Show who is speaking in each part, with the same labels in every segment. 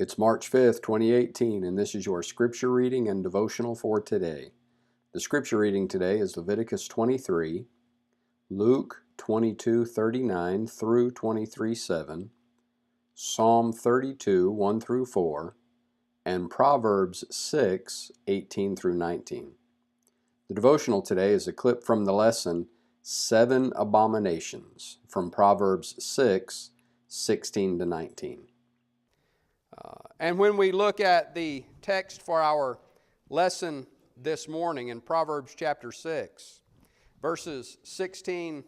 Speaker 1: It's March 5th, 2018, and this is your scripture reading and devotional for today. The scripture reading today is Leviticus 23, Luke 22:39 through 23:7, Psalm 32, 1 through 4, and Proverbs 6:18 through 19. The devotional today is a clip from the lesson 7 Abominations from Proverbs 6:16 to 19.
Speaker 2: And when we look at the text for our lesson this morning in Proverbs chapter 6, verses 16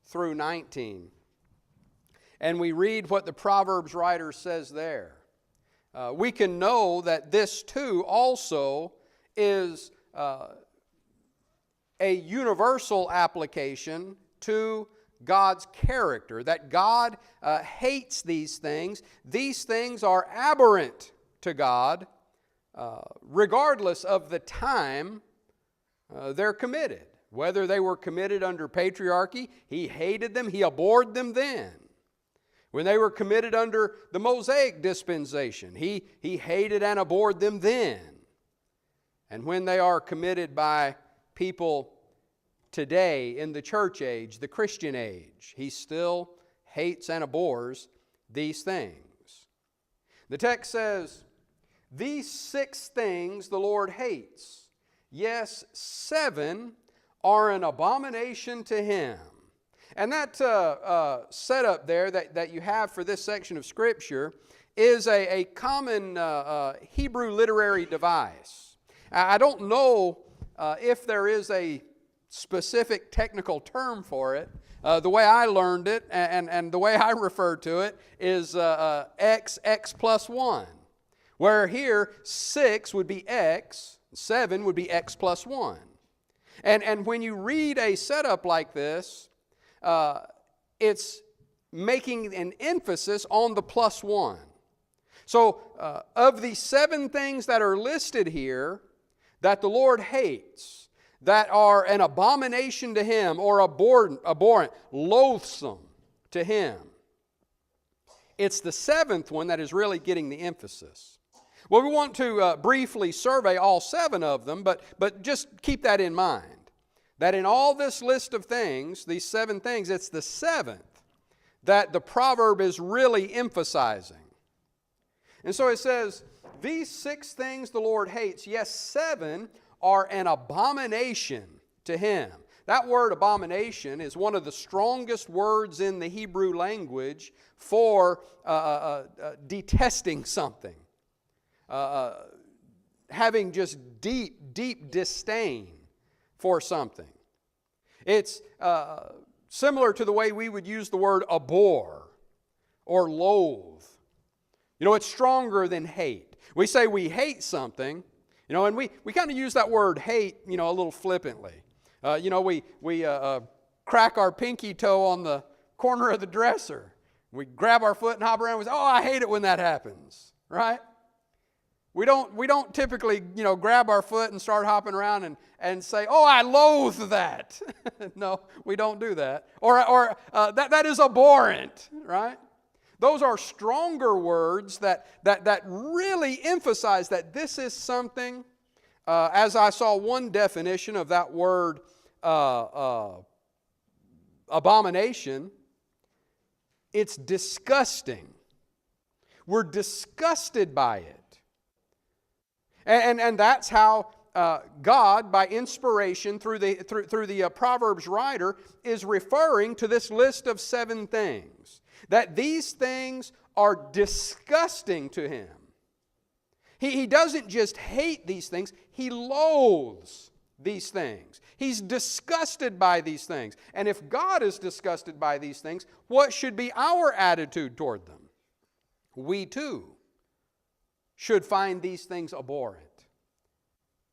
Speaker 2: through 19, and we read what the Proverbs writer says there, we can know that this too also is a universal application to God's character, that God hates these things. These things are aberrant to God, regardless of the time they're committed. Whether they were committed under patriarchy, He hated them, He abhorred them then. When they were committed under the Mosaic dispensation, He hated and abhorred them then. And when they are committed by people today in the church age, the Christian age, He still hates and abhors these things. The text says, "These 6 things the Lord hates. Yes, 7 are an abomination to Him." And that setup there that you have for this section of Scripture is a common Hebrew literary device. I don't know if there is a specific technical term for it. The way I learned it and the way I refer to it is x plus 1. Where here 6 would be x, 7 would be x plus 1. And when you read a setup like this, it's making an emphasis on the plus 1. So of the 7 things that are listed here that the Lord hates, that are an abomination to Him, or abhorrent, loathsome to Him, it's the 7th one that is really getting the emphasis. Well, we want to briefly survey all 7 of them, but just keep that in mind, that in all this list of things, these 7 things, it's the 7th that the proverb is really emphasizing. And so it says, "These 6 things the Lord hates, yes, 7 are an abomination to Him." That word abomination is one of the strongest words in the Hebrew language for detesting something. Having just deep disdain for something. It's similar to the way we would use the word abhor or loathe. You know, it's stronger than hate. We say we hate something, you know, and we kind of use that word hate, you know, a little flippantly. We crack our pinky toe on the corner of the dresser. We grab our foot and hop around and we say, "Oh, I hate it when that happens," right? We don't typically, you know, grab our foot and start hopping around and say, "Oh, I loathe that." No, we don't do that. Or that is abhorrent, right? Those are stronger words that really emphasize that this is something, as I saw one definition of that word abomination, it's disgusting. We're disgusted by it. And that's how God, by inspiration through the Proverbs writer, is referring to this list of 7 things. That these things are disgusting to Him. He doesn't just hate these things, He loathes these things. He's disgusted by these things. And if God is disgusted by these things, what should be our attitude toward them? We too should find these things abhorrent,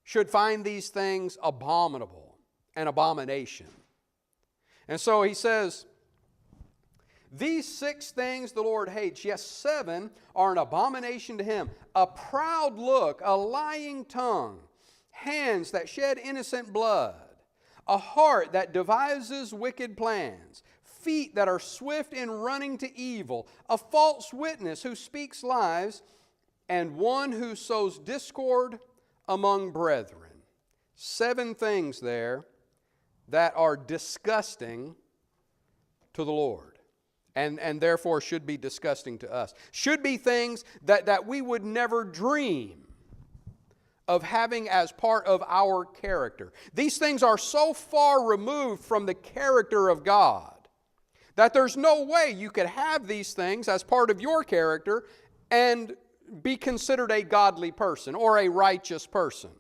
Speaker 2: should find these things abominable, an abomination. And so he says, "These 6 things the Lord hates, yes, 7 are an abomination to Him. A proud look, a lying tongue, hands that shed innocent blood, a heart that devises wicked plans, feet that are swift in running to evil, a false witness who speaks lies, and one who sows discord among brethren. 7 things there that are disgusting to the Lord, and therefore should be disgusting to us. Should be things that we would never dream of having as part of our character. These things are so far removed from the character of God that there's no way you could have these things as part of your character and be considered a godly person or a righteous person.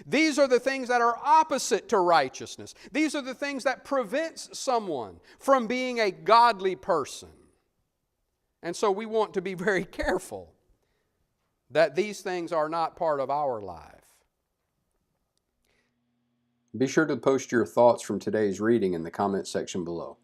Speaker 2: These are the things that are opposite to righteousness. These are the things that prevents someone from being a godly person. And so we want to be very careful that these things are not part of our life.
Speaker 1: Be sure to post your thoughts from today's reading in the comment section below.